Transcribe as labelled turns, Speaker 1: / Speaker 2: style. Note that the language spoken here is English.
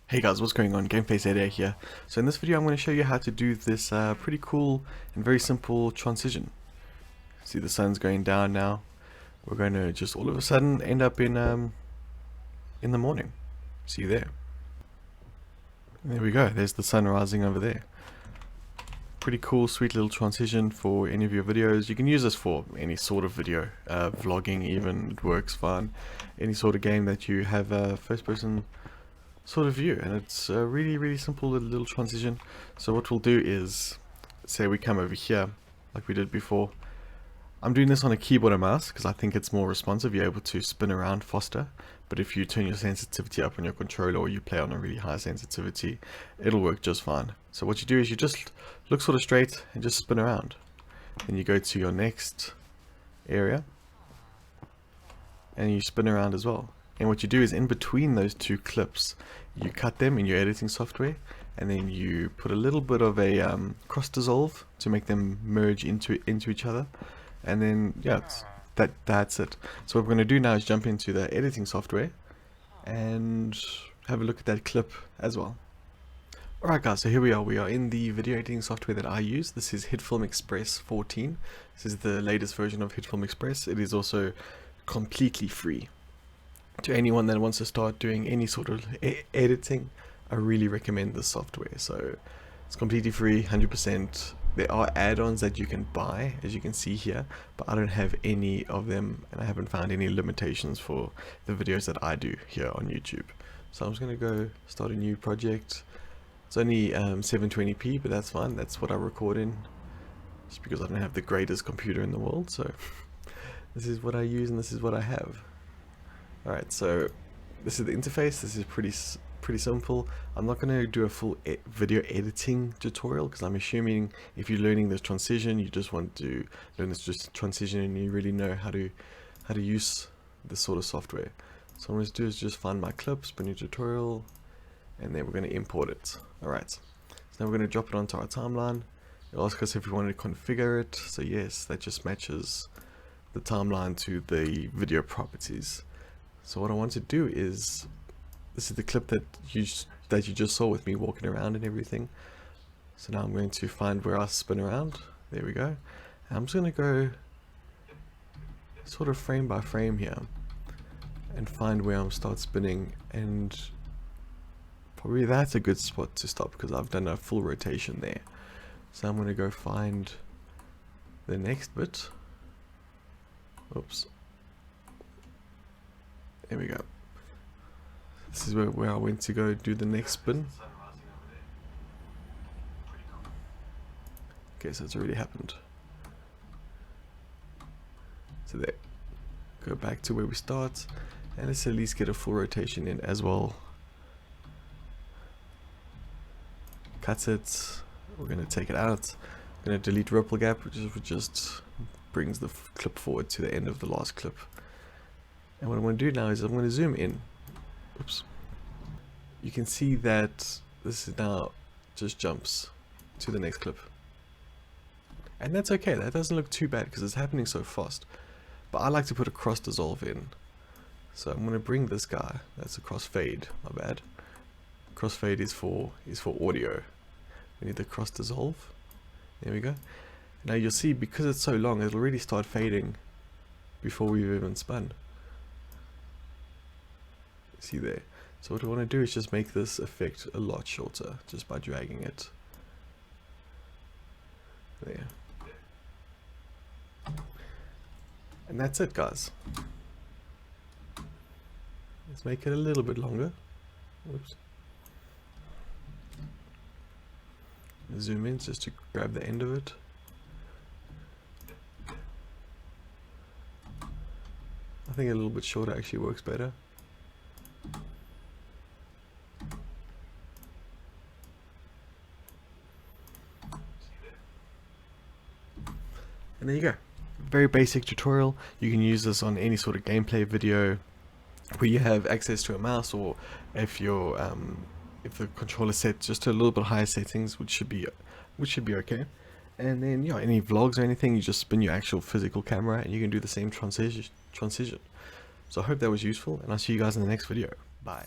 Speaker 1: Hey guys, what's going on? GameFaceZA I here. So in this video I'm going to show you how to do this pretty cool and very simple transition. See, the sun's going down now. We're going to just all of a sudden end up in the morning. See you there. And there we go, there's the sun rising over there. Pretty cool, sweet little transition for any of your videos. You can use this for any sort of video, vlogging even, it works fine. Any sort of game that you have a first person sort of view, and it's a really simple little transition. So what we'll do is, say we come over here like we did before. I'm doing this on a keyboard and mouse because I think it's more responsive. You're able to spin around faster, but if you turn your sensitivity up on your controller or you play on a really high sensitivity, it'll work just fine. So what you do is you just look sort of straight and just spin around. Then you go to your next area and you spin around as well. And what you do is in between those two clips, you cut them in your editing software, and then you put a little bit of a cross dissolve to make them merge into each other. And then yeah, that's it. So what we're going to do now is jump into the editing software and have a look at that clip as well. Alright guys, so here we are in the video editing software that I use. This is HitFilm Express 14. This is the latest version of HitFilm Express. It is also completely free. To anyone that wants to start doing any sort of editing, I really recommend this software. So it's completely free, 100%. There are add-ons that you can buy, as you can see here, but I don't have any of them, and I haven't found any limitations for the videos that I do here on YouTube. So I'm just going to go start a new project. It's only 720p, but that's fine. That's what I record in, just because I don't have the greatest computer in the world. So this is what I use and this is what I have. Alright, so this is the interface. This is pretty simple. I'm not going to do a full video editing tutorial because I'm assuming if you're learning this transition, you just want to learn this transition and you really know how to use this sort of software. So what I'm going to do is just find my clip, spin new tutorial, and then we're going to import it. Alright, so now we're going to drop it onto our timeline. It'll ask us if we want to configure it. So yes, that just matches the timeline to the video properties. So what I want to do is, this is the clip that you just saw with me walking around and everything. So now I'm going to find where I spin around. There we go. And I'm just going to go sort of frame by frame here and find where I'm start spinning, and probably that's a good spot to stop because I've done a full rotation there. So I'm going to go find the next bit. Oops. There we go. This is where I went to go do the next spin. Okay, so it's already happened. So there. Go back to where we start, and let's at least get a full rotation in as well. Cuts it. We're going to take it out. I'm going to delete ripple gap, which just brings the clip forward to the end of the last clip. And what I'm going to do now is I'm going to zoom in. Oops. You can see that this is now just jumps to the next clip. And that's okay, that doesn't look too bad because it's happening so fast. But I like to put a cross dissolve in. So I'm going to bring this guy, that's a crossfade, my bad. Crossfade is for audio. We need the cross dissolve. There we go. Now you'll see, because it's so long, it'll already start fading before we've even spun. See there. So what I want to do is just make this effect a lot shorter just by dragging it there. And that's it, guys. Let's make it a little bit longer. Oops. Zoom in just to grab the end of it. I think a little bit shorter actually works better. And there you go. Very basic tutorial. You can use this on any sort of gameplay video where you have access to a mouse, or if you're if the controller set just to a little bit higher settings, which should be okay. And then yeah, any vlogs or anything, you just spin your actual physical camera and you can do the same transition. So I hope that was useful, and I'll see you guys in the next video. Bye.